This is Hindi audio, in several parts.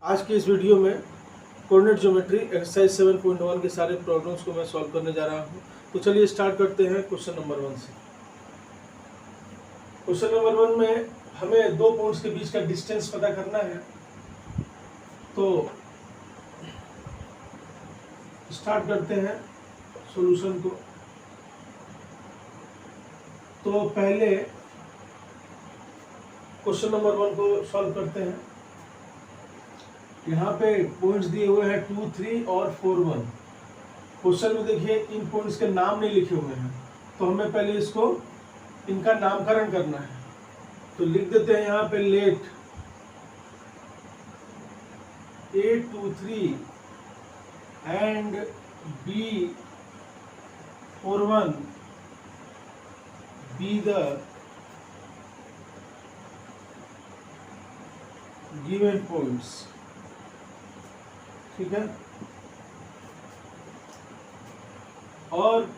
आज के इस वीडियो में कोऑर्डिनेट ज्योमेट्री एक्सरसाइज 7.1 के सारे प्रॉब्लम्स को मैं सॉल्व करने जा रहा हूं। तो चलिए स्टार्ट करते हैं क्वेश्चन नंबर 1 से। क्वेश्चन नंबर 1 में हमें दो पॉइंट्स के बीच का डिस्टेंस पता करना है। तो स्टार्ट करते हैं सॉल्यूशन को। तो पहले क्वेश्चन नंबर 1 को सॉल्व करते हैं। यहाँ पे पॉइंट्स दिए हुए हैं 2, 3 और 4, 1। क्वेश्चन में देखिए इन पॉइंट्स के नाम नहीं लिखे हुए हैं, तो हमें पहले इसको इनका नामकरण करना है। तो लिख देते हैं यहाँ पे let A23 and B41 be the given points। ठीक है, और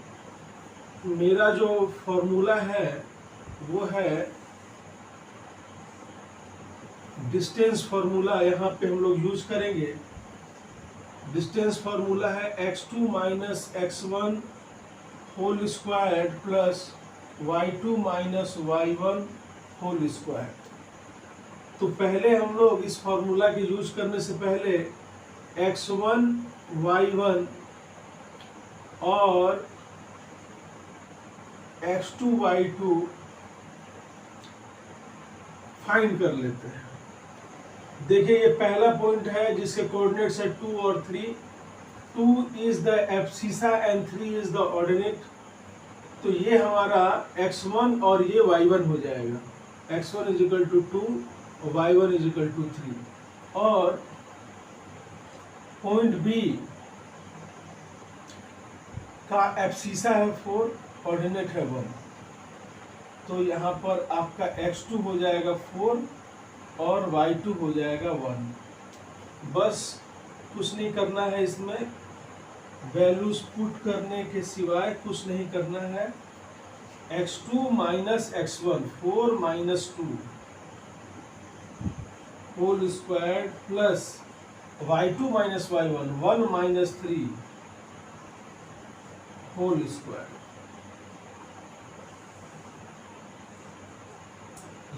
मेरा जो फॉर्मूला है वो है डिस्टेंस फॉर्मूला। यहाँ पे हम लोग यूज करेंगे। डिस्टेंस फॉर्मूला है x2 minus x1 whole square plus y2 minus y1 whole square. तो पहले हम लोग इस फॉर्मूला के यूज करने से पहले x1 y1 और x2 y2 फाइंड कर लेते हैं। देखिए ये पहला पॉइंट है जिसके कोऑर्डिनेट्स है 2 और 3। 2 is the abscissa and 3 is the ordinate. तो ये हमारा x1 और ये y1 हो जाएगा। x1 इज इक्वल टू 2 और y1 इज इक्वल टू 3। और पॉइंट B का एब्सिसा है 4, ऑर्डिनेट है 1। तो यहाँ पर आपका x2 हो जाएगा 4 और y2 हो जाएगा 1। बस कुछ नहीं करना है, इसमें वैल्यूज पुट करने के सिवाय कुछ नहीं करना है। x2 minus x1 4 minus 2 whole square plus y2 minus y1 1 minus 3 whole square.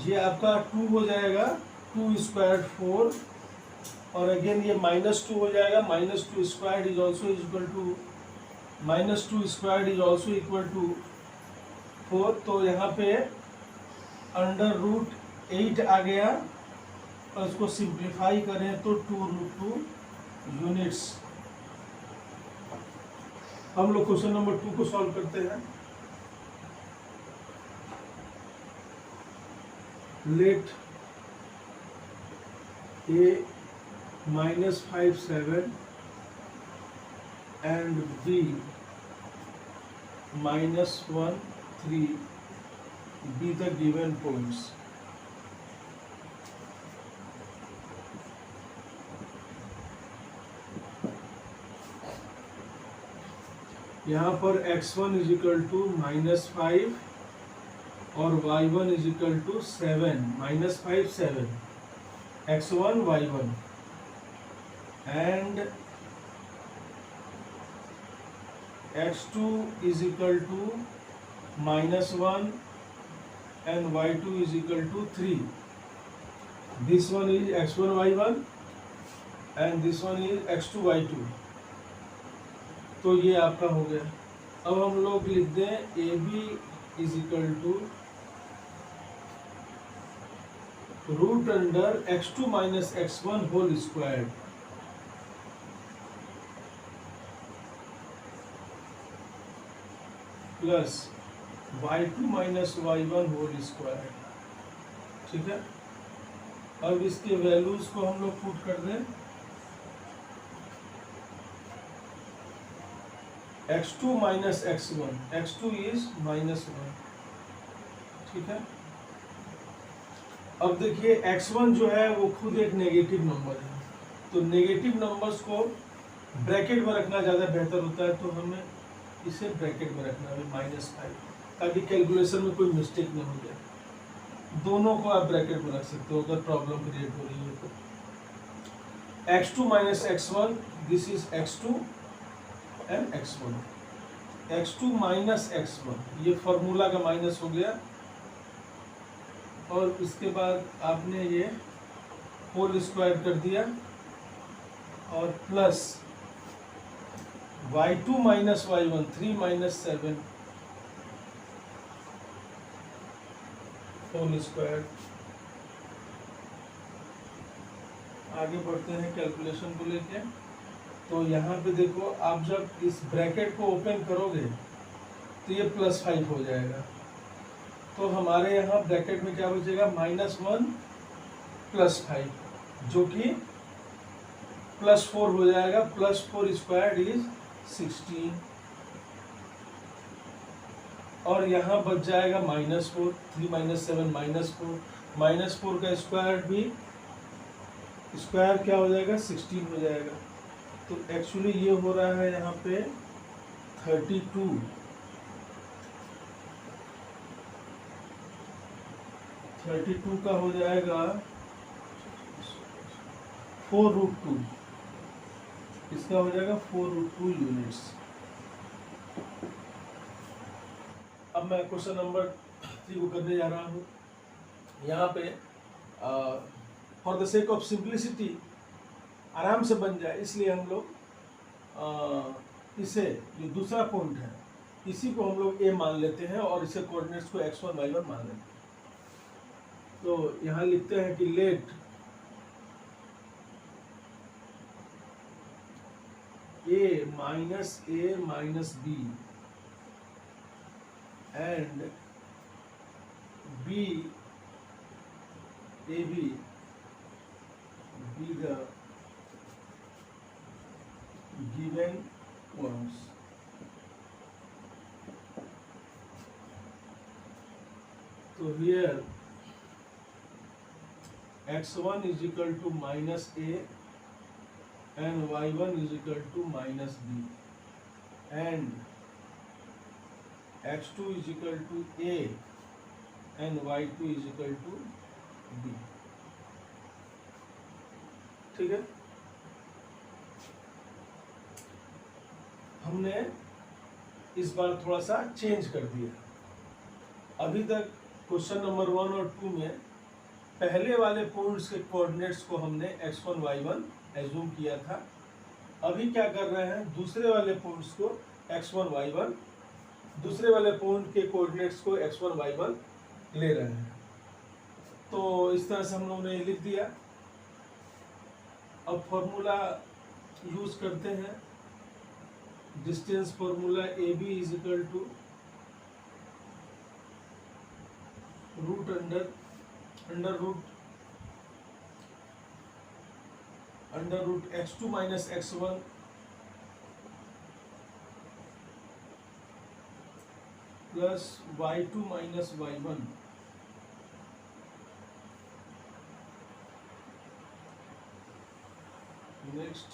ये आपका 2 हो जाएगा, 2 स्क्वायर 4 और अगेन ये -2 हो जाएगा। -2 square is also equal to -2 square is also equal to 4। तो यहाँ पे √8 आ गया और इसको सिंप्लीफाई करें तो 2√2 यूनिट्स। हम लोग क्वेश्चन नंबर 2 को सॉल्व करते हैं। Let A -57 and B -13 be the given points। यहाँ पर x1 इज इक्वल टू -5 और y1 is equal to 7 -5 7 x1 y1 and x2 is equal to -1 and y2 is equal to 3। This one is x1 y1 and this one is x2 y2। तो ये आपका हो गया। अब हम लोग लिख दें AB is equal to √ x2 minus x1 whole square plus y2 minus y1 whole square. ठीक है, अब इसके वैल्यूज को हम लोग पुट कर दें। x2 minus x1, x2 is -1। ठीक है, अब देखिए x1 जो है वो खुद एक नेगेटिव नंबर है, तो नेगेटिव नंबर्स को ब्रैकेट में रखना ज़्यादा बेहतर होता है। तो हमें इसे ब्रैकेट में रखना है -5, ताकि कैलकुलेशन में कोई मिस्टेक न हो जाए। दोनों को आप ब्रैकेट में रख सकते हो अगर प्रॉब्लम क्रिएट हो रही है तो। x2 minus x1, this is x2 and x1, x2 minus x1, ये फॉर्मूला का माइनस हो गया, और इसके बाद आपने ये होल स्क्वायर कर दिया, और plus y2 minus y1, 3 minus 7 whole square. आगे बढ़ते हैं कैलकुलेशन को लेके। तो यहाँ पे देखो, आप जब इस ब्रैकेट को ओपन करोगे तो ये +5 हो जाएगा, तो हमारे यहाँ ब्रैकेट में क्या बचेगा, -1 +5, जो कि +4 हो जाएगा, +4 स्क्वायर इज 16, और यहाँ बच जाएगा -4, 3 minus 7 -4, -4 का स्क्वायर भी, स्क्वायर क्या हो जाएगा, 16 हो जाएगा। तो एक्चुअली ये हो रहा है यहाँ पे 32, 32 का हो जाएगा 4√2, इसका हो जाएगा 4√2 यूनिट्स। अब मैं क्वेश्चन नंबर 3 को करने जा रहा हूँ। यहाँ पे for the sake of simplicity, आराम से बन जाए इसलिए हम लोग इसे, जो दूसरा पॉइंट है, इसी को हम लोग ए मान लेते हैं और इसे कोऑर्डिनेट्स को x1 y1 मान लेते हैं। तो यहाँ लिखते हैं कि late a minus b and b ab be the given points. So here x1 is equal to -a and y1 is equal to -b, and x2 is equal to a and y2 is equal to b। ठीक है, हमने इस बार थोड़ा सा चेंज कर दिया। अभी तक क्वेश्चन नंबर 1 और 2 में पहले वाले पॉइंट्स के कोऑर्डिनेट्स को हमने x1 y1 एज्यूम किया था। अभी क्या कर रहे हैं, दूसरे वाले पॉइंट्स को x1 y1, दूसरे वाले पॉइंट के कोऑर्डिनेट्स को x1 y1 ले रहे हैं। तो इस तरह से हम लोगों ने लिख दिया। अब फॉर्मूला यूज करते हैं, distance formula AB is equal to under root x2 minus x1 plus y2 minus y1 next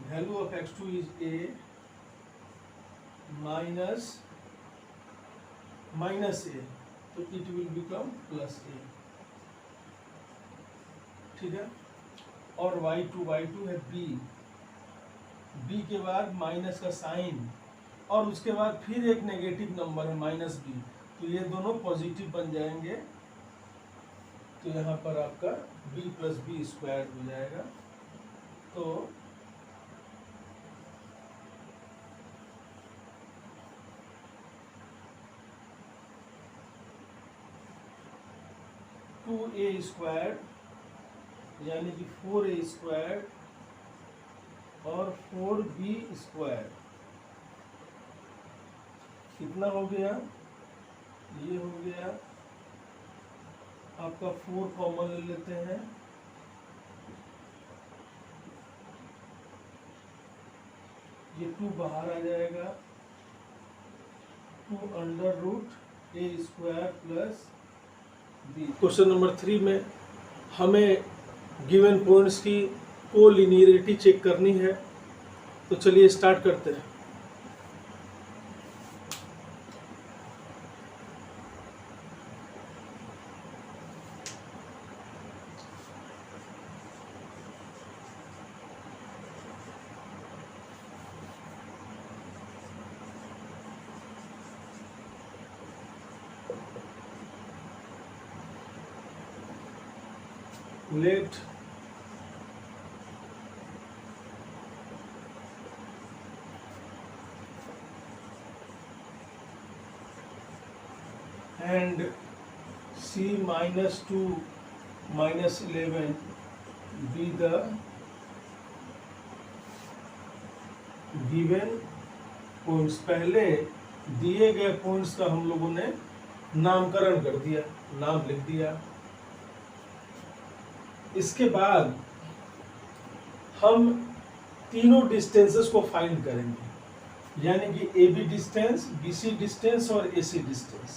value of x2 is a minus a, तो it will become plus a। ठीक है, और y2 है b के बाद माइनस का साइन, और उसके बाद फिर एक नेगेटिव नंबर है -b, तो ये दोनों पॉजिटिव बन जाएंगे। तो यहाँ पर आपका b + b² हो जाएगा। तो a² यानी कि 4a² और 4b² कितना हो गया, ये हो गया आपका 4 कॉमन ले लेते हैं, ये 2 बाहर आ जाएगा, 2 √a² plus b। Question number 3 में हमें गिवन पॉइंट्स की कोलिनियरिटी चेक करनी है। तो चलिए स्टार्ट करते हैं। let and C minus 2 minus 11 be the given points. पहले दिए गए पॉइंट्स का हम लोगों ने नामकरण कर दिया, नाम लिख दिया। इसके बाद हम तीनों डिस्टेंसेस को फाइंड करेंगे, यानी कि A B distance, B C distance और ए सी डिस्टेंस।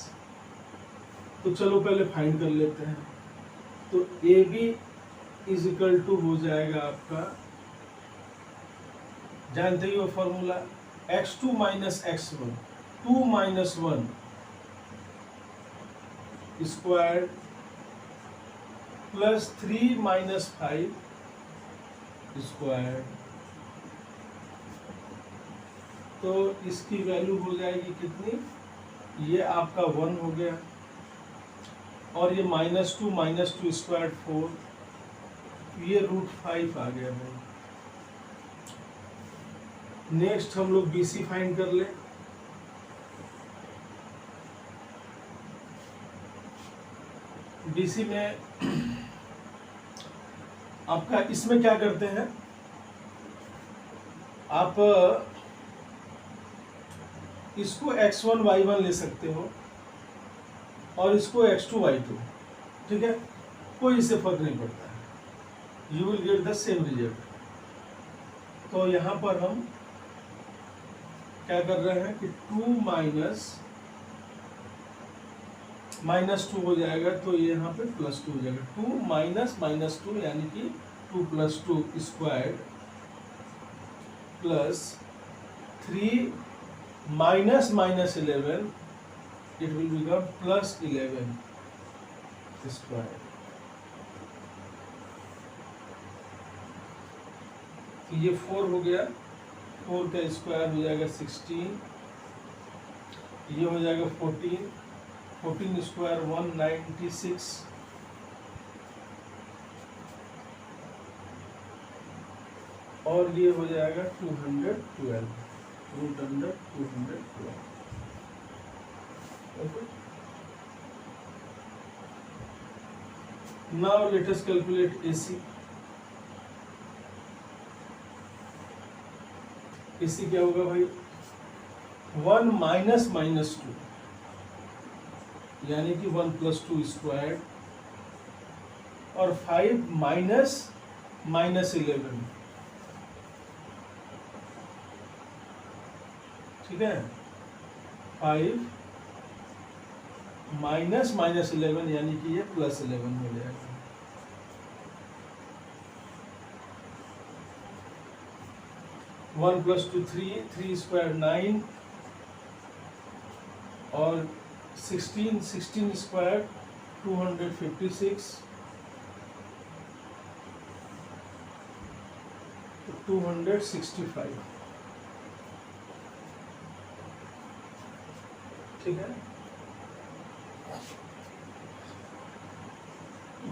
तो चलो पहले फाइंड कर लेते हैं। तो A B is equal to हो जाएगा आपका, जानते ही हो formula, x2 minus x1, 2 minus 1 square plus 3 minus 5 square. तो इसकी वैल्यू हो जाएगी कितनी, ये आपका 1 हो गया, और ये -2 स्क्वायर 4, ये √5 आ गया भाई। नेक्स्ट हम लोग BC फाइंड कर ले। BC में आपका, इसमें क्या करते हैं आप, इसको x1 y1 ले सकते हो और इसको x2 y2, ठीक है, कोई इससे फर्क नहीं पड़ता है, you will get the same result. तो यहाँ पर हम क्या कर रहे हैं कि 2 माइनस 2 हो जाएगा, तो ये यहाँ पे +2 हो जाएगा। 2 माइनस -2 यानी कि 2 + 2 square plus 3 minus -11, it will become +11 square. तो ये 4 हो गया, 4 का स्क्वायर हो जाएगा 16, ये हो जाएगा 14 स्क्वायर 196, और ये हो जाएगा 212, √212। Okay, now let us calculate AC। AC क्या होगा भाई, 1 माइनस -2 यानी कि 1 + 2 स्क्वायर, और 5 माइनस -11, ठीक है, 5 माइनस -11 यानी कि ये +11 हो जाएगा। वन + 2 3 स्क्वायर 9, और 16 स्क्वायर 256, 265, ठीक है।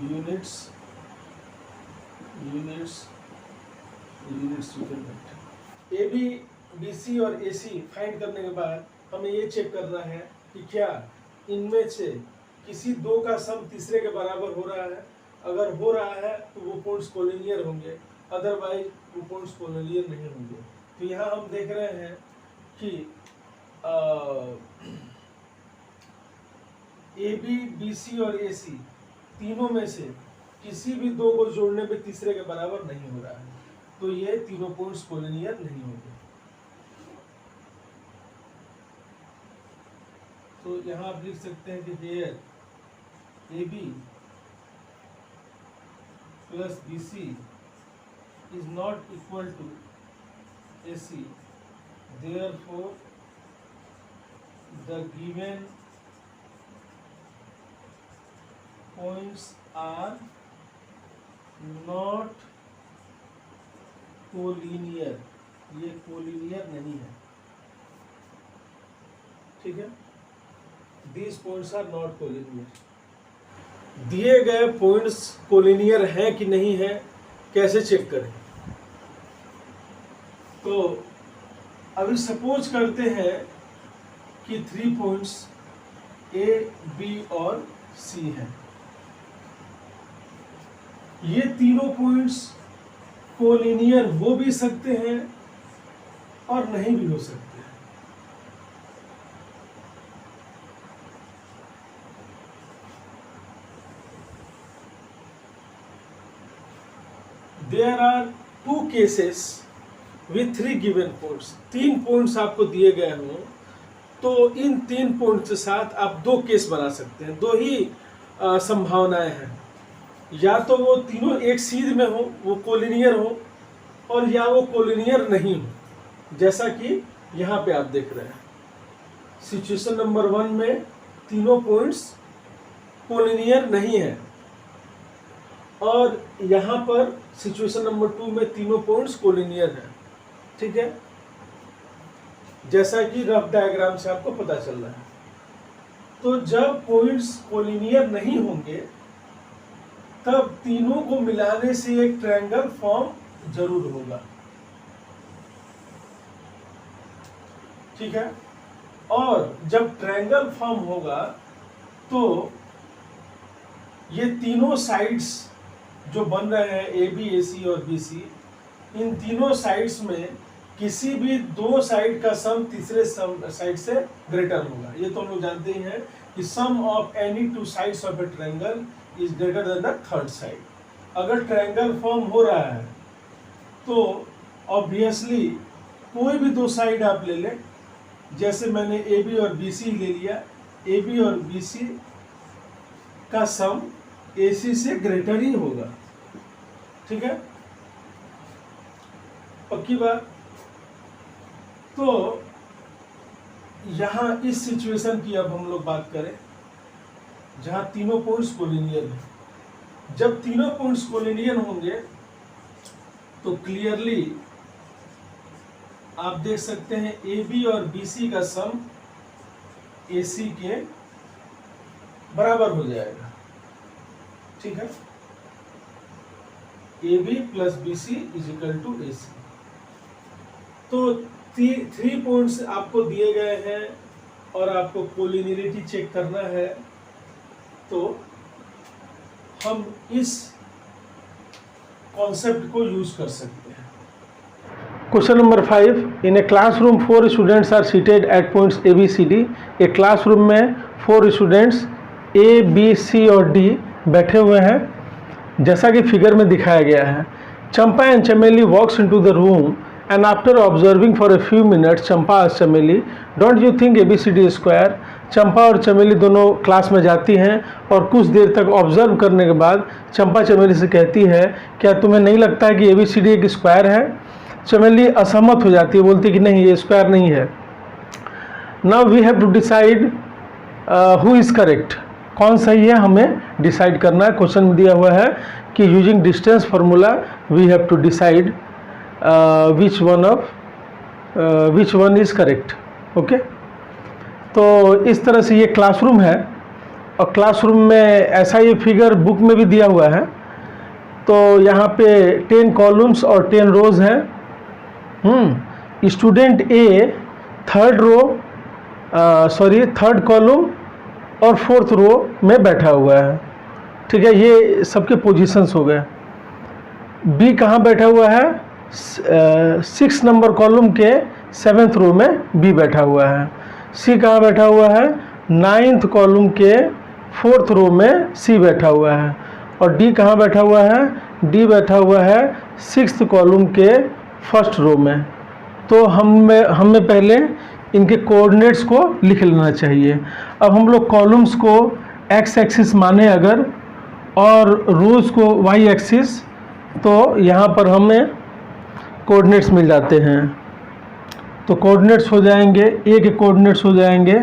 यूनिट्स AB, BC और AC फाइंड करने के बाद हमें ये चेक करना है कि क्या इनमें से किसी दो का सम तीसरे के बराबर हो रहा है। अगर हो रहा है तो वो पॉइंट्स कोलिनियर होंगे, अदरवाइज वो पॉइंट्स कोलिनियर नहीं होंगे। तो यहाँ हम देख रहे हैं कि AB, BC और AC तीनों में से किसी भी दो को जोड़ने पे तीसरे के बराबर नहीं हो रहा है, तो ये तीनों पॉइंट्स कोलिनियर नहीं होंगे। तो यहाँ आप लिख सकते हैं कि hair AB + BC is not equal to AC, therefore the given points are not collinear, ये कोलिनियर नहीं है, ठीक है। These points are not collinear. दिए गए पॉइंट्स कोलिनियर हैं कि नहीं है, कैसे चेक करें? तो अभी सपोज करते हैं कि 3 पॉइंट्स ए, बी और सी हैं। ये तीनों पॉइंट्स कोलिनियर हो भी सकते हैं और नहीं भी हो सकते हैं। There are 2 cases with 3 given points. 3 points आपको दिए गए हों तो इन 3 पॉइंट्स के साथ आप 2 केस बना सकते हैं। 2 ही संभावनाएं हैं, या तो वो तीनों एक सीध में हो, वो कोलिनियर हो, और या वो कोलिनियर नहीं हो, जैसा कि यहाँ पे आप देख रहे हैं। सिचुएशन नंबर 1 में तीनों पॉइंट्स कोलिनियर नहीं है, और यहाँ पर सिचुएशन नंबर 2 में तीनों पॉइंट्स कोलिनियर हैं। ठीक है, जैसा कि रफ डायग्राम से आपको पता चल रहा है। तो जब पॉइंट्स कोलिनियर नहीं होंगे तब तीनों को मिलाने से एक ट्रायंगल फॉर्म जरूर होगा। ठीक है, और जब ट्रायंगल फॉर्म होगा तो ये तीनों साइड्स जो बन रहे हैं ए बी, ए सी और बी सी, इन तीनों साइड्स में किसी भी 2 साइड का सम तीसरे साइड से ग्रेटर होगा। ये तो हम लोग जानते ही हैं कि sum of any 2 sides of a triangle is greater than the third side. अगर ट्रायंगल फॉर्म हो रहा है तो ऑब्वियसली कोई भी 2 साइड आप ले लें, जैसे मैंने ए बी और बी सी ले लिया, ए बी और बी सी का सम ए सी से ग्रेटर ही होगा। ठीक है, पक्की बात। तो यहाँ इस सिचुएशन की अब हम लोग बात करें जहाँ तीनों पॉइंट्स कोलिनियर हैं। जब तीनों पॉइंट्स कोलिनियर होंगे तो क्लियरली आप देख सकते हैं ए बी और बी सी का सम ए सी के बराबर हो जाएगा। ठीक है, A B plus B C is equal to A C. तो 3 पॉइंट्स आपको दिए गए हैं और आपको कोलिनियरिटी चेक करना है, तो हम इस कॉन्सेप्ट को यूज कर सकते हैं। Question number 5, in a classroom 4 students are seated at points A B C D. एक क्लासरूम में 4 स्टूडेंट्स ए बी सी और डी बैठे हुए हैं, जैसा कि फिगर में दिखाया गया है। Champa and Chameli walks into the room and after observing for a few minutes Champa asked Chameli, don't you think ABCD is square? चंपा और चमेली दोनों क्लास में जाती हैं और कुछ देर तक ऑब्जर्व करने के बाद चंपा चमेली से कहती है, क्या तुम्हें नहीं लगता है कि ABCD एक स्क्वायर है? चमेली असहमत हो जाती है, बोलती कि नहीं, ये स्क्वायर नहीं है। Now we have to decide who is correct, कौन सही है हमें डिसाइड करना है। क्वेश्चन में दिया हुआ है कि using distance formula we have to decide which one is correct। Okay, तो इस तरह से ये क्लासरूम है और क्लासरूम में ऐसा ये फिगर बुक में भी दिया हुआ है। तो यहाँ पे 10 कॉलम्स और 10 रोज हैं। स्टूडेंट ए थर्ड कॉलम और 4th रो में बैठा हुआ है। ठीक है, ये सबके पोजीशंस हो गए। बी कहाँ बैठा हुआ है? 6 नंबर कॉलम के 7th रो में बी बैठा हुआ है। सी कहाँ बैठा हुआ है? 9th कॉलम के 4th रो में सी बैठा हुआ है। और डी कहाँ बैठा हुआ है? डी बैठा हुआ है 6th कॉलम के 1st रो में। तो हमें पहले इनके कोऑर्डिनेट्स को लिख लेना चाहिए। अब हम लोग कॉलम्स को एक्स एक्सिस माने अगर और रोज को वाई एक्सिस, तो यहाँ पर हमें कोऑर्डिनेट्स मिल जाते हैं। तो कोऑर्डिनेट्स हो जाएंगे, ए के कोऑर्डिनेट्स हो जाएंगे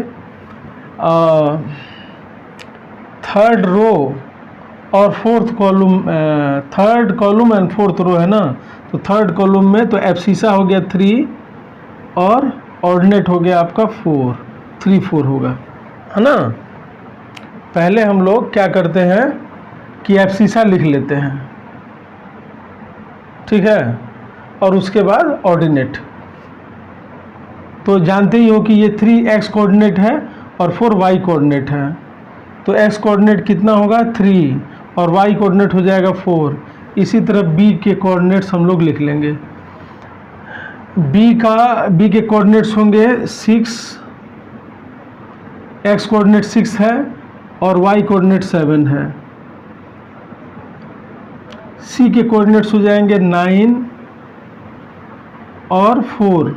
3rd रो और 4th column, 3rd column and 4th रो है ना। तो 3rd कॉलम में तो एब्सिसा हो गया 3 और ऑर्डिनेट हो गया आपका 4 होगा, है ना। पहले हम लोग क्या करते हैं, कि एब्सिसा लिख लेते हैं, ठीक है, और उसके बाद ऑर्डिनेट। तो जानते ही हो कि ये 3x कोऑर्डिनेट है और 4y कोऑर्डिनेट है। तो x कोऑर्डिनेट कितना होगा 3 और y कोऑर्डिनेट हो जाएगा 4। इसी तरह b के कोऑर्डिनेट्स हम लोग लिख लेंगे। b के कोऑर्डिनेट्स होंगे 6, x कोऑर्डिनेट 6 है और y कोऑर्डिनेट 7 है। c के कोऑर्डिनेट्स हो जाएंगे 9 और 4,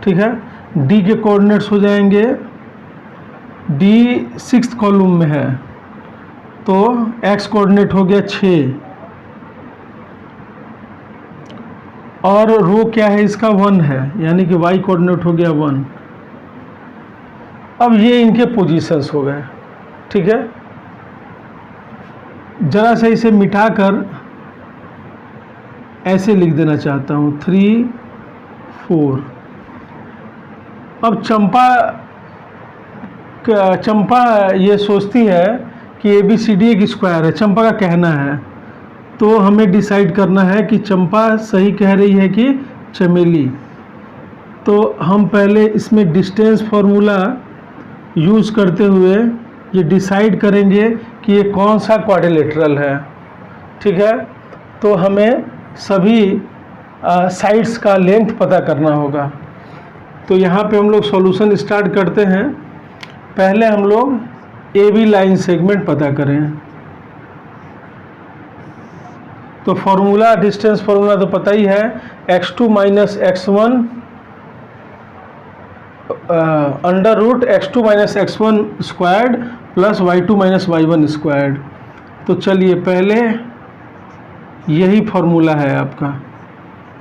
ठीक है। d के कोऑर्डिनेट्स हो जाएंगे, d 6th कॉलम में है तो x कोऑर्डिनेट हो गया 6 और रो क्या है इसका 1 है, यानी कि y कोऑर्डिनेट हो गया 1। अब ये इनके पोजीशंस हो गए, ठीक है। जरा सा इसे मिटाकर ऐसे लिख देना चाहता हूँ 3 4। अब चंपा ये सोचती है कि ABCD एक स्क्वायर है, चंपा का कहना है। तो हमें डिसाइड करना है कि चंपा सही कह रही है कि चमेली। तो हम पहले इसमें डिस्टेंस फार्मूला यूज़ करते हुए ये डिसाइड करेंगे कि ये कौन सा क्वाड्रिलेटरल है, ठीक है। तो हमें सभी साइड्स का लेंथ पता करना होगा। तो यहाँ पे हम लोग सॉल्यूशन स्टार्ट करते हैं। पहले हम लोग AB लाइन सेगमेंट पता करें। तो फार्मूला, डिस्टेंस फार्मूला तो पता ही है, x2 minus x1 under root x2 minus x1 squared plus y2 minus y1 squared. तो चलिए पहले यही फार्मूला है आपका,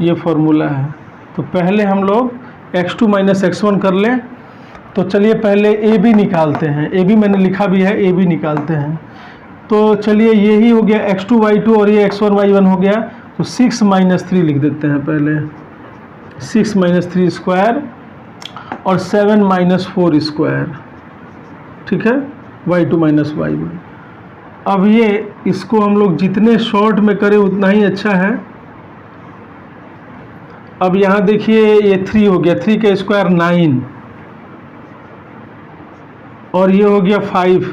ये फार्मूला है। तो पहले हम लोग x2 माइनस x1 कर लें। तो चलिए पहले AB निकालते हैं, AB मैंने लिखा भी है, AB निकालते हैं। तो चलिए यही हो गया x2 y2 और ये x1 y1 हो गया। तो 6 माइनस 3 लिख देते हैं पहले, 6 माइनस 3 स्क्वायर और 7 माइनस 4 स्क्वायर, ठीक है, y2 माइनस y1। अब ये इसको हम लोग जितने शॉर्ट में करें उतना ही अच्छा है। अब यहाँ देखिए ये 3 हो गया, 3 का स्क्वायर 9 और ये हो गया 5,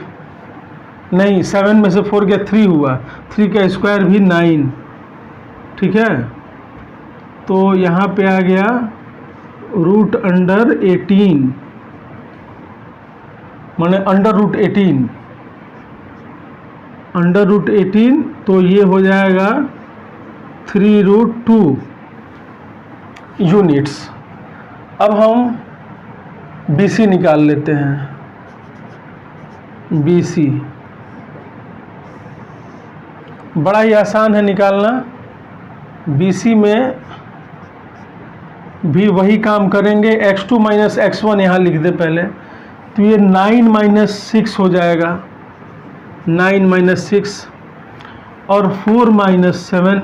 नहीं 7 में से 4 गया 3 हुआ, 3 का स्क्वायर भी 9, ठीक है। तो यहाँ पे आ गया रूट अंडर 18, माने अंडर रूट 18, अंडर रूट 18। तो ये हो जाएगा 3 रूट 2 यूनिट्स। अब हम BC निकाल लेते हैं, BC बड़ा ही आसान है निकालना। BC में भी वही काम करेंगे, x2 माइनस x1 यहाँ लिख दे पहले। तो ये 9 माइनस 6 हो जाएगा, 9 माइनस 6 और 4 माइनस 7।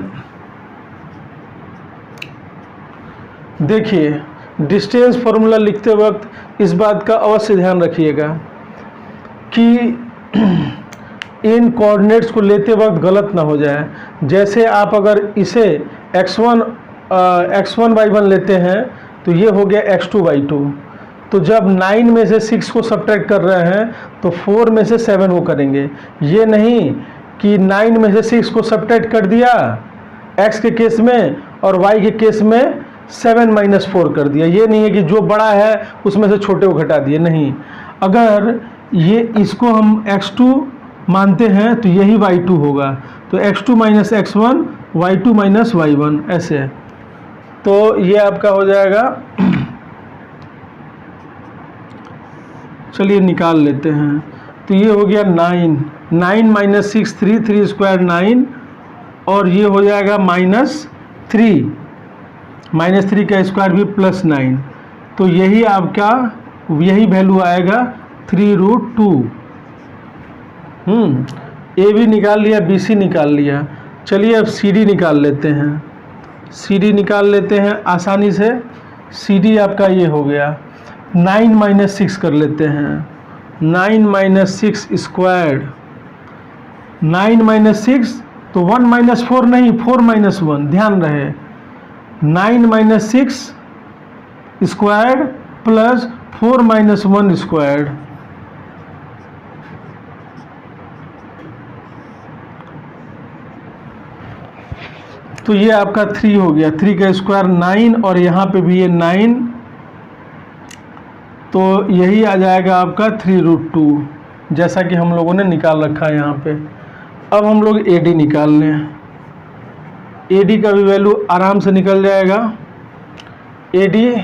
देखिए डिस्टेंस फार्मूला लिखते वक्त इस बात का अवश्य ध्यान रखिएगा कि इन कोऑर्डिनेट्स को लेते वक्त गलत ना हो जाए। जैसे आप अगर इसे x1 y1 लेते हैं तो ये हो गया x2 y2। तो जब 9 में से 6 को सब्ट्रैक्ट कर रहे हैं तो 4 में से 7 को करेंगे। ये नहीं कि 9 में से 6 को सब्ट्रैक्ट कर दिया x के केस में और y के केस में 7 माइनस 4 कर दिया। ये नहीं है कि जो बड़ा है उसमें से छोटे को घटा दिए, नहीं। अगर ये इसको हम x2 मानते हैं तो यही y2 होगा। तो x2 minus x1, y2 minus y1, ऐसे। तो ये आपका हो जाएगा, चलिए निकाल लेते हैं। तो ये हो गया 9 माइनस 6 3 स्क्वायर 9 और ये हो जाएगा माइनस 3 का स्क्वायर भी प्लस 9। तो यही आपका यही वैल्यू आएगा 3 रूट 2। AB निकाल लिया, BC निकाल लिया। चलिए अब CD निकाल लेते हैं, CD निकाल लेते हैं आसानी से। CD आपका ये हो गया, 9 माइनस 6 कर लेते हैं, 9 माइनस 6 स्क्वायर्ड 9 माइनस 6 तो 1 माइनस 4 नहीं, 4 माइनस 1, ध्यान रहे 9 minus 6 squared plus 4 minus 1 squared. तो ये आपका 3 हो गया, 3 का स्क्वायर 9 और यहाँ पे भी ये 9, तो यही आ जाएगा आपका 3√2, जैसा कि हम लोगों ने निकाल रखा है यहाँ पे। अब हम लोग AD निकाल लें। AD का भी वैल्यू आराम से निकल जाएगा। AD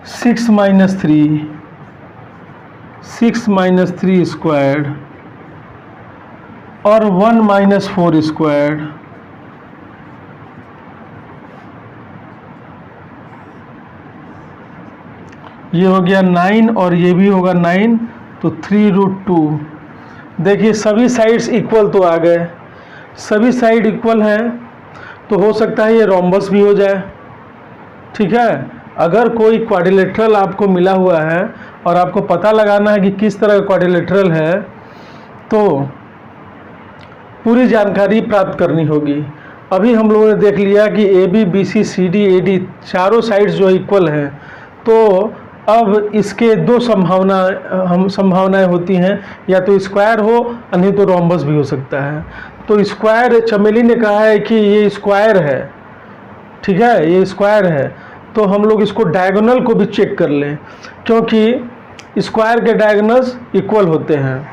6 माइनस 3 स्क्वायर्ड और 1 माइनस 4 स्क्वायर्ड। ये हो गया 9 और ये भी होगा 9, तो 3√2। देखिए सभी साइड्स इक्वल तो आ गए, सभी साइड इक्वल हैं, तो हो सकता है ये रोम्बस भी हो जाए। ठीक है, अगर कोई क्वाड्रिलेटरल आपको मिला हुआ है और आपको पता लगाना है कि किस तरह का क्वाड्रिलेटरल है, तो पूरी जानकारी प्राप्त करनी होगी। अभी हम लोगों ने देख लिया कि AB BC CD AD चारों साइड्स जो इक्वल हैं, तो अब इसके दो संभावनाएं होती हैं, या तो स्क्वायर हो और नहीं तो रोम्बस भी हो सकता है। तो स्क्वायर, चमेली ने कहा है कि ये स्क्वायर है, ठीक है, ये स्क्वायर है, तो हम लोग इसको डायगोनल को भी चेक कर लें, क्योंकि स्क्वायर के डायगोनल्स इक्वल होते हैं।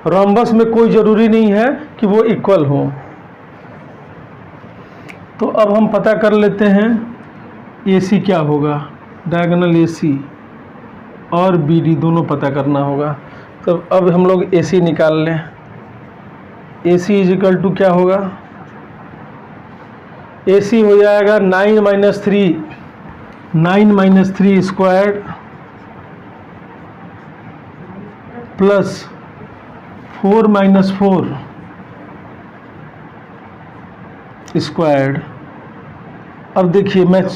रोम्बस में कोई ज़रूरी नहीं है कि वो इक्वल हो। तो अब हम पता कर लेते हैं AC क्या होगा, डायगोनल AC और BD दोनों पता करना होगा। तो अब हम लोग AC निकाल लें। AC इजिकल टू क्या होगा, AC हो जाएगा 9 minus 3 squared plus 4 minus 4 squared. अब देखिए मैं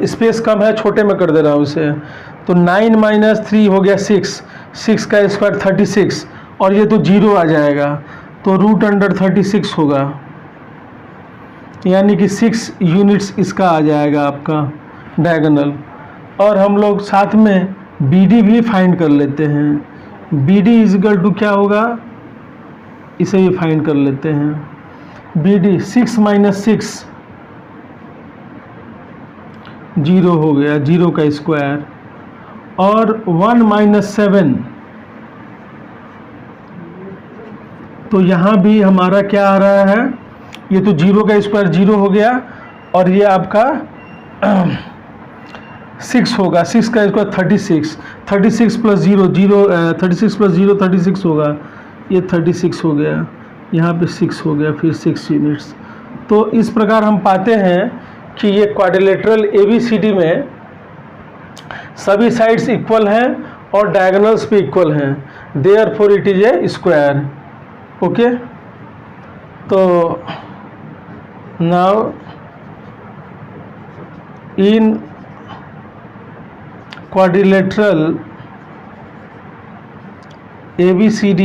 स्पेस कम है, छोटे में कर दे रहा हूँ इसे। तो 9 माइनस 3 हो गया 6 का स्क्वायर 36, और ये तो 0 आ जाएगा, तो √36 होगा, यानी कि 6 यूनिट्स इसका आ जाएगा आपका डायगोनल। और हम लोग साथ में BD भी फाइंड कर लेते हैं। BD इजिकल टू क्या होगा, इसे भी फाइंड कर लेते हैं। BD 6 माइनस 6 0 हो गया, 0 का स्क्वायर, और 1 माइनस 7, तो यहाँ भी हमारा क्या आ रहा है, ये तो 0 का स्क्वायर 0 हो गया, और ये आपका 6 होगा, 6 का स्क्वायर 36 प्लस 0 36 प्लस 0 36 होगा, ये 36 हो गया, यहाँ पे 6 हो गया, फिर 6 यूनिट्स। तो इस प्रकार हम पाते हैं कि ये क्वाड्रिलेटरल ABCD में सभी साइड्स इक्वल हैं और डायगोनल्स भी इक्वल हैं, therefore it is a square. Okay, तो नाउ इन क्वाड्रिलेटरल ABCD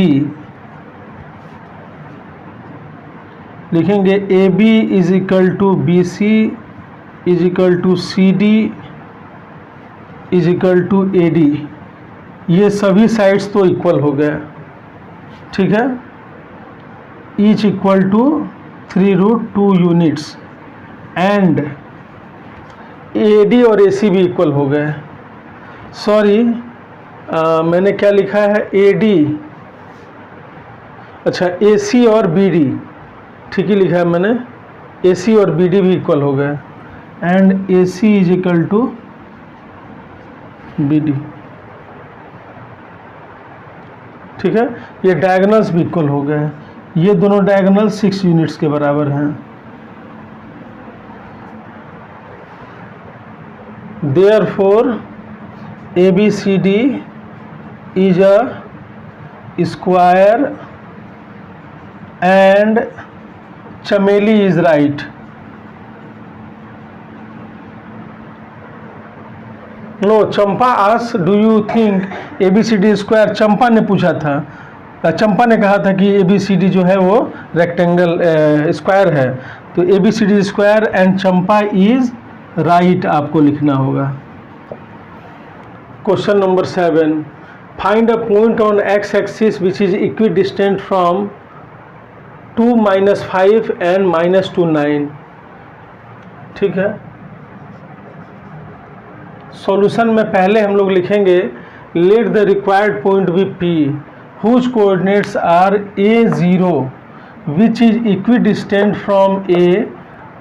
लिखेंगे AB is equal to BC is equal to CD is equal to AD। ये सभी साइड्स तो इक्वल हो गए, ठीक है, each equal to 3√2 units, and AD और AC भी इक्वल हो गए। सॉरी, मैंने क्या लिखा है, AD, अच्छा AC और BD, ठीक ही लिखा है मैंने, AC और BD भी इक्वल हो गए, and AC is equal to BD, ठीक है। ये डायगोनल्स भी इक्वल हो गए, ये दोनों डायगोनल 6 यूनिट्स के बराबर हैं। Therefore ABCD is a square and Chameli is right। No, Champa ask do you think ABCD square, Champa ने पूछा था, चंपा ने कहा था कि ABCD जो है वो रेक्टेंगल स्क्वायर है, तो ABCD square and Champa is right आपको लिखना होगा। Question number 7, find a point on x axis which is equidistant from 2 - 5 and -2 9। ठीक है, सॉल्यूशन में पहले हम लोग लिखेंगे let the required point be P whose coordinates are A0 which is equidistant from A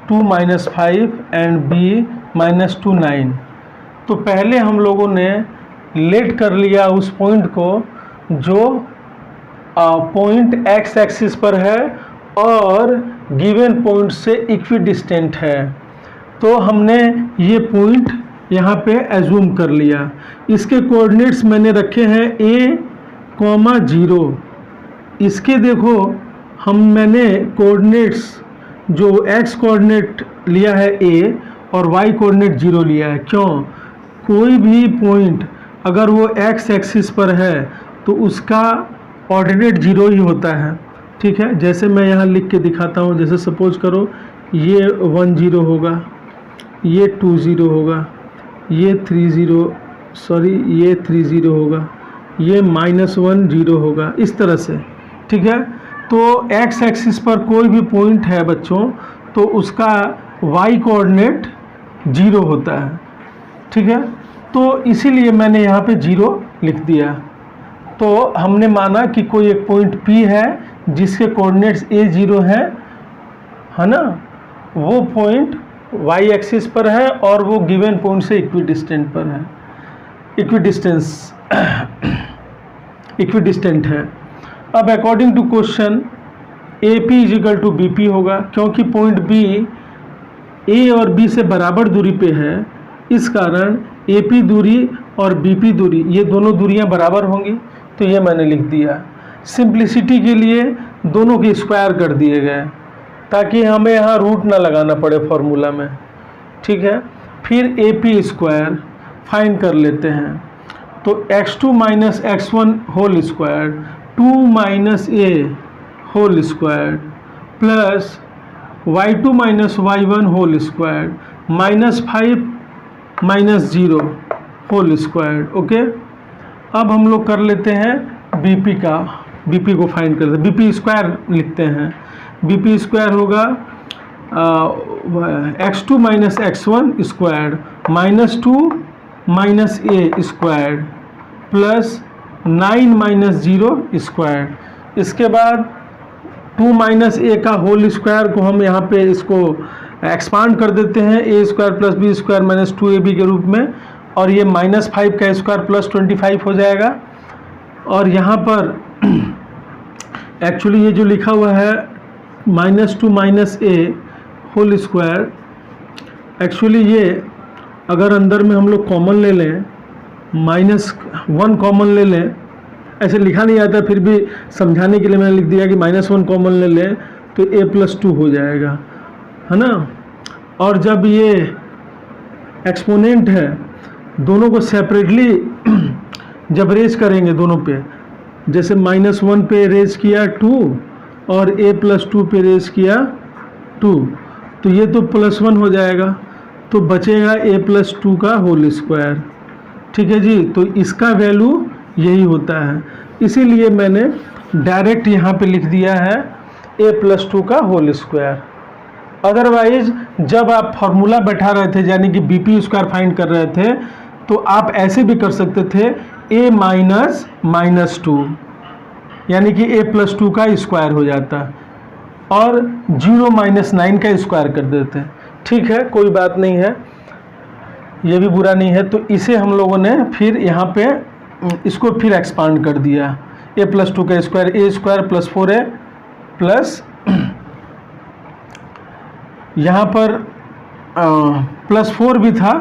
2 - 5 and B -2 9। तो पहले हम लोगों ने लेट कर लिया उस पॉइंट को जो पॉइंट एक्स एक्सिस पर है और गिवन पॉइंट से इक्विडिस्टेंट है। तो हमने ये पॉइंट यहाँ पे एज्यूम कर लिया। इसके कोऑर्डिनेट्स मैंने रखे हैं A,0। इसके देखो मैंने कोऑर्डिनेट्स जो x कोऑर्डिनेट लिया है A और y कोऑर्डिनेट 0 लिया है। क्यों? कोई भी पॉइंट अगर वो x एक्सिस पर है तो उसका ऑर्डिनेट 0 ही होता है। ठीक है, जैसे मैं यहाँ लिख के दिखाता हूँ। जैसे सपोज करो ये 1 0 होगा, ये 2 0 होगा, ये 3 0 होगा, ये -1 0 होगा, इस तरह से। ठीक है, तो x एक्सिस पर कोई भी पॉइंट है बच्चों तो उसका y कोऑर्डिनेट 0 होता है। ठीक है, तो इसीलिए मैंने यहाँ पे 0 लिख दिया। तो हमने माना कि कोई एक पॉइंट P है जिसके कोऑर्डिनेट्स A0 है ना, वो पॉइंट y एक्सिस पर है और वो गिवन पॉइंट से इक्विडिस्टेंट पर है, इक्विडिस्टेंट है। अब according to question AP = BP होगा, क्योंकि पॉइंट B A और B से बराबर दूरी पे है, इस कारण AP दूरी और BP दूरी ये दोनों दूरियां बराबर होंगी। तो ये मैंने लिख दिया। सिंप्लिसिटी के लिए दोनों के स्क्वायर कर दिए गए ताकि हमें यहाँ रूट ना लगाना पड़े फॉर्मूला में। ठीक है, फिर AP स्क्वायर फाइंड कर लेते हैं। तो x2 - x1 whole square 2 - a whole square plus y2 - y1 whole square -5 - 0 whole square. Okay, अब हम लोग कर लेते हैं BP को फाइंड करते हैं। BP स्क्वायर लिखते हैं। BP स्क्वायर होगा x2 - x1 square -2 - a square plus 9 - 0 square. इसके बाद 2 - a का होल स्क्वायर को हम यहाँ पे इसको एक्सपांड कर देते हैं a square plus b square -2ab के रूप में, और ये -5 का स्क्वायर प्लस 25 हो जाएगा। और यहाँ पर एक्चुअली ये जो लिखा हुआ है -2 - a होल स्क्वायर, एक्चुअली ये अगर अंदर में हम लोग कॉमन ले लें, -1 कॉमन ले लें, ऐसे लिखा नहीं आता फिर भी समझाने के लिए मैंने लिख दिया कि -1 कॉमन ले लें तो a + 2 हो जाएगा, है ना। और जब ये एक्सपोनेंट है, दोनों को सेपरेटली जब रेज करेंगे दोनों पे, जैसे -1 पे रेज किया 2 और a + 2 पे रेज किया 2, तो ये तो +1 हो जाएगा, तो बचेगा a + 2 का होल स्क्वायर। ठीक है जी, तो इसका वैल्यू यही होता है, इसीलिए मैंने डायरेक्ट यहाँ पे लिख दिया है a + 2 का होल स्क्वायर। अदरवाइज जब आप फॉर्मूला बैठा रहे थे यानी कि BP स्क्वायर फाइंड कर रहे थे तो आप ऐसे भी कर सकते थे a - 2 यानी कि a + 2 का स्क्वायर हो जाता और 0 - 9 का स्क्वायर कर देते। ठीक है, कोई बात नहीं है, ये भी बुरा नहीं है। तो इसे हम लोगों ने फिर यहाँ पे इसको फिर एक्सपांड कर दिया, a + 2 का square a square plus 4a plus यहाँ पर +4 भी था,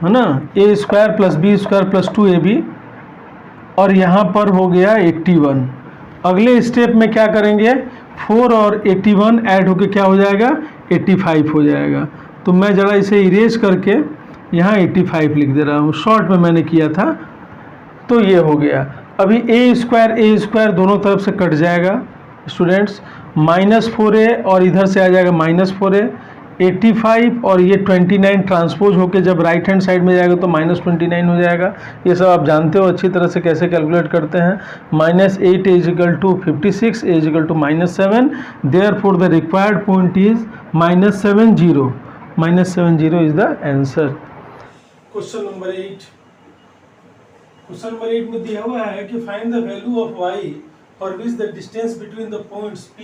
है ना, a square plus b square plus 2ab, और यहाँ पर हो गया 81। अगले स्टेप में क्या करेंगे, 4 और 81 ऐड होके क्या हो जाएगा, 85 हो जाएगा। तो मैं ज़रा इसे इरेज करके यहाँ 85 लिख दे रहा हूँ, शॉर्ट में मैंने किया था, तो ये हो गया। अभी ए स्क्वायर दोनों तरफ से कट जाएगा स्टूडेंट्स, -4a और इधर से आ जाएगा -4a, 85 और ये 29 ट्रांसपोज होके जब राइट हैंड साइड में जाएगा तो -29 हो जाएगा। ये सब आप जानते हो अच्छी तरह से कैसे कैलकुलेट करते हैं। -8 = 56, a = -7, therefore the required point is -70, -70 is the answer. Question number 8, question number 8 में दिया हुआ है कि find the value of y for which the distance between the points p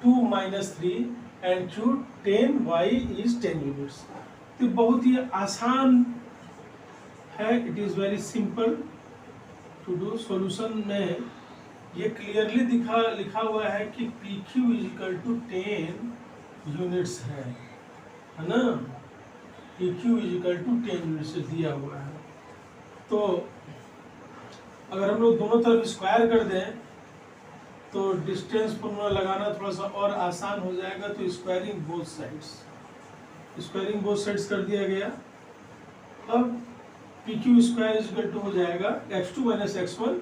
2, -3 and q 10, y is 10 units. तो बहुत ही आसान है, it is very simple to do. Solution में ये क्लियरली लिखा हुआ है कि PQ = 10 यूनिट्स है ना। PQ = 10 यूनिट्स दिया हुआ है। तो अगर हम लोग दोनों तरफ स्क्वायर कर दें तो डिस्टेंस फॉर्मूला लगाना थोड़ा सा और आसान हो जाएगा। तो स्क्वायरिंग बोथ साइड्स कर दिया गया। अब PQ स्क्वायर हो जाएगा x2 - x1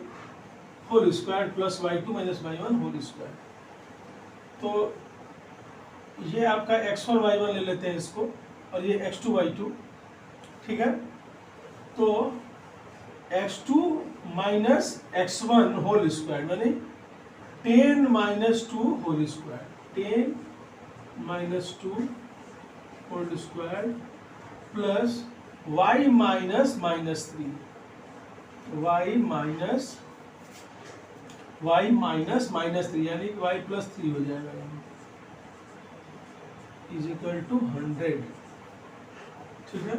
whole square plus y2 - y1 whole square. तो ये आपका x1 y1 ले लेते हैं इसको, और ये x2 y2, ठीक है। तो x2 - x1 होल स्क्वायर माने 10 - 2 whole square, 10 - 2 whole square plus y - -3, y -3 यानी कि y + 3 हो जाएगा, = 100, ठीक है।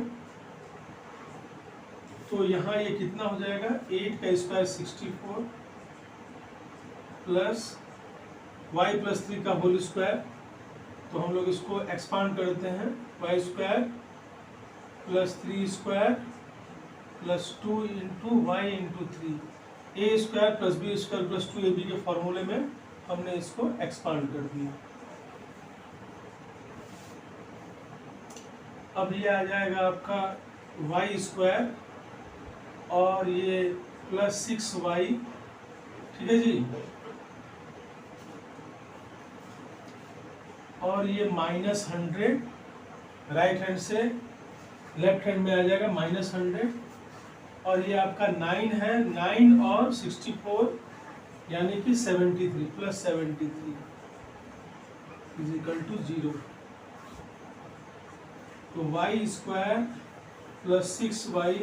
तो यहाँ ये कितना हो जाएगा, 8 का स्क्वायर 64 प्लस y + 3 का होल स्क्वायर। तो हम लोग इसको एक्सपांड करते हैं, y² + 3² + 2 × y × 3, a² + b² + 2ab के फॉर्मूले में हमने इसको एक्सपांड कर दिया। अब ये आ जाएगा आपका y² और ये +6y, ठीक है जी, और ये -100 राइट हैंड से लेफ्ट हैंड में आ जाएगा -100, और ये आपका 9 है, 9 और 64 यानी कि 73 + 73 = 0। तो y² + 6y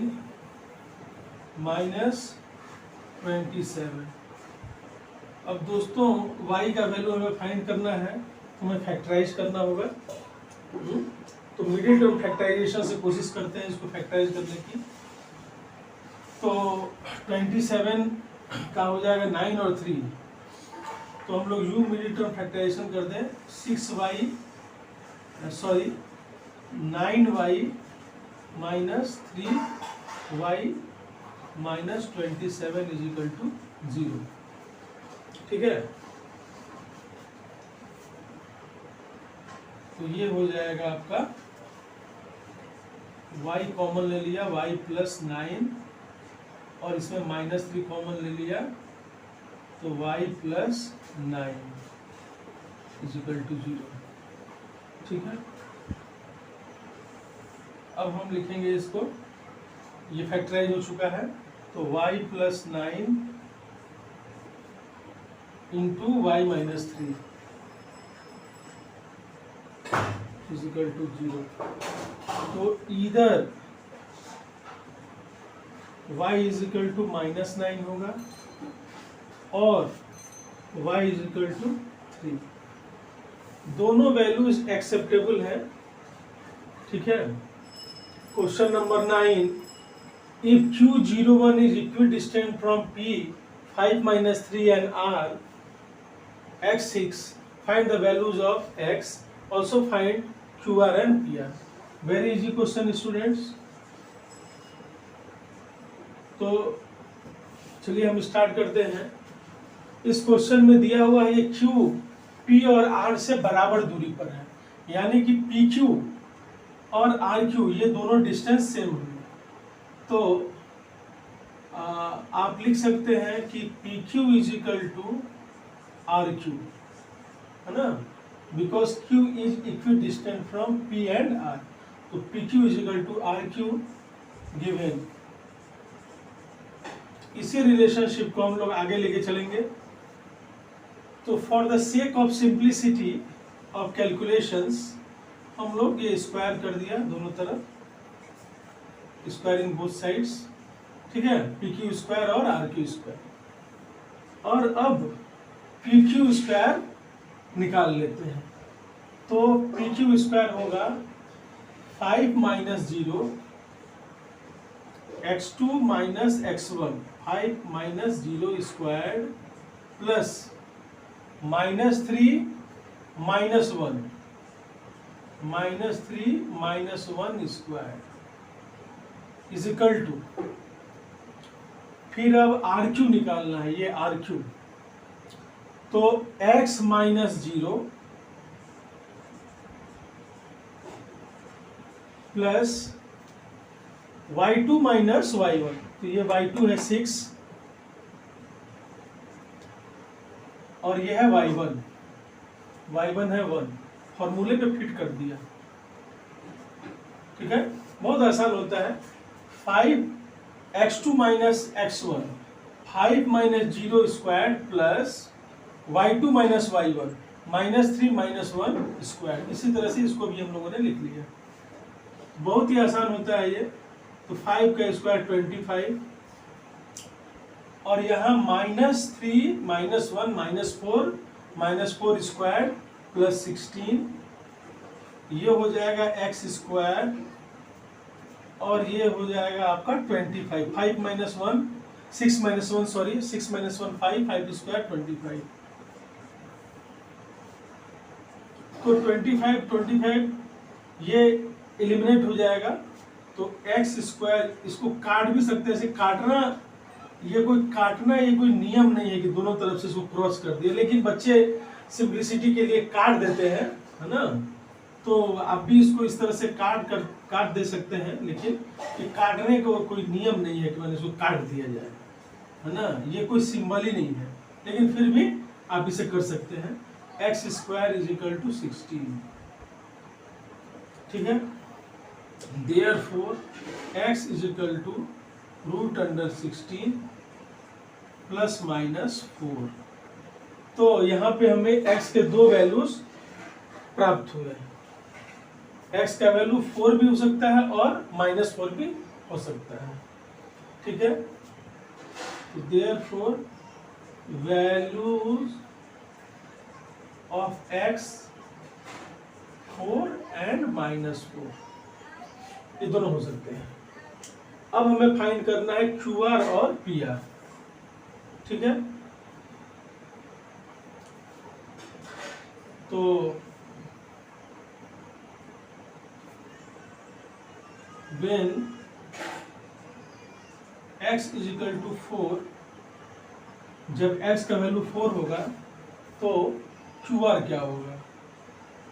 -27। अब दोस्तों y का वैल्यू हमें फाइंड करना है, तो हमें फैक्टराइज करना होगा। तो मिडिल टर्म फैक्टराइजेशन से कोशिश करते हैं इसको फैक्टराइज करने की। तो 27 का हो जाएगा 9 और 3, तो हम लोग यू मिडिल टर्म फैक्टराइजेशन कर दें, 9y - 3y - 27 = 0, ठीक है। तो ये हो जाएगा आपका y कॉमन ले लिया, y + 9 और इसमें -3 कॉमन ले लिया, तो y + 9 = 0, ठीक है। अब हम लिखेंगे इसको, ये फैक्टराइज हो चुका है, तो y + 9 × y - 3 = 0। तो इधर y = -9 होगा और y = 3। दोनों वैल्यूज एक्सेप्टेबल है, ठीक है। Question number 9, if Q01 is equidistant from P 5 - 3 and R x6, find the values of x, also find QR and PR। Very easy question students. तो चलिए हम स्टार्ट करते हैं। इस क्वेश्चन में दिया हुआ है ये Q P और R से बराबर दूरी पर है, यानी कि PQ और RQ ये दोनों डिस्टेंस सेम होंगे। तो आप लिख सकते हैं कि P Q is equal to R Q, है ना, because Q is equidistant from P and R, तो P Q is equal to R Q given. इसी रिलेशनशिप को हम लोग आगे लेके चलेंगे। तो for the sake of simplicity of calculations हम लोग ये स्क्वायर कर दिया दोनों तरफ, स्क्वायरिंग बोथ साइड्स, ठीक है, पी क्यू स्क्वायर और आर क्यू स्क्वायर। और अब पी क्यू स्क्वायर निकाल लेते हैं। तो पी क्यू स्क्वायर होगा 5 minus 0 x2 minus x1, 5 minus 0 square plus -3 minus 1, -3 minus 1 square is equal to, फिर अब आर क्यू निकालना है, ये आर क्यू, तो x minus 0 plus y2 minus y1, तो ये y2 है 6 और ये है y1, y1 है 1, फॉर्मूले पे फिट कर दिया, ठीक है, बहुत आसान होता है। 5x2 minus x1, 5 minus 0 square plus y2 minus y1, -3 minus 1 square. इसी तरह से इसको भी हम लोगों ने लिख लिया, बहुत ही आसान होता है ये। तो 5 का स्क्वायर 25 और यहाँ -3 माइनस 1 -4 स्क्वायर प्लस 16, ये हो जाएगा x स्क्वायर और ये हो जाएगा आपका 25, 5 minus 1 6 minus 1 sorry 6 minus 1 5 square 25, तो 25 ये एलिमिनेट हो जाएगा। तो x स्क्वायर, इसको काट भी सकते हैं, ऐसे काटना, ये कोई नियम नहीं है कि दोनों तरफ से इसको क्रॉस कर दिया, लेकिन बच्चे सिंप्लिसिटी के लिए काट देते हैं, है ना, तो आप भी इसको इस तरह से काट दे सकते हैं, लेकिन ये काटने का कोई नियम नहीं है कि मैंने इसको काट दिया जाए, है ना, ये कोई सिंबल ही नहीं है, लेकिन फिर भी आप इसे कर सकते हैं। x square is equal to 16, ठीक है, therefore x is equal to √16 plus minus 4। तो यहाँ पे हमें x के दो वैल्यूज प्राप्त हुए, x का वैल्यू 4 भी हो सकता है और -4 भी हो सकता है, ठीक है। therefore values of x 4 and -4 ये दोनों हो सकते हैं। अब हमें फाइंड करना है QR और PR, ठीक है। तो when x is equal to 4, जब x का वैल्यू 4 होगा तो QR क्या होगा,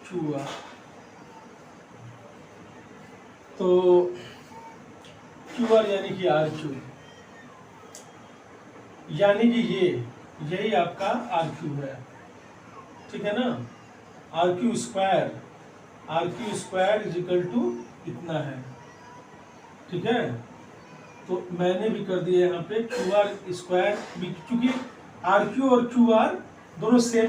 QR, तो QR यानी कि RQ, यानी कि यही आपका RQ है, ठीक है ना। RQ square is equal to इतना है, ठीक है। तो मैंने भी कर दिया यहाँ पे QR स्क्वायर, क्योंकि RQ और QR दोनों सेम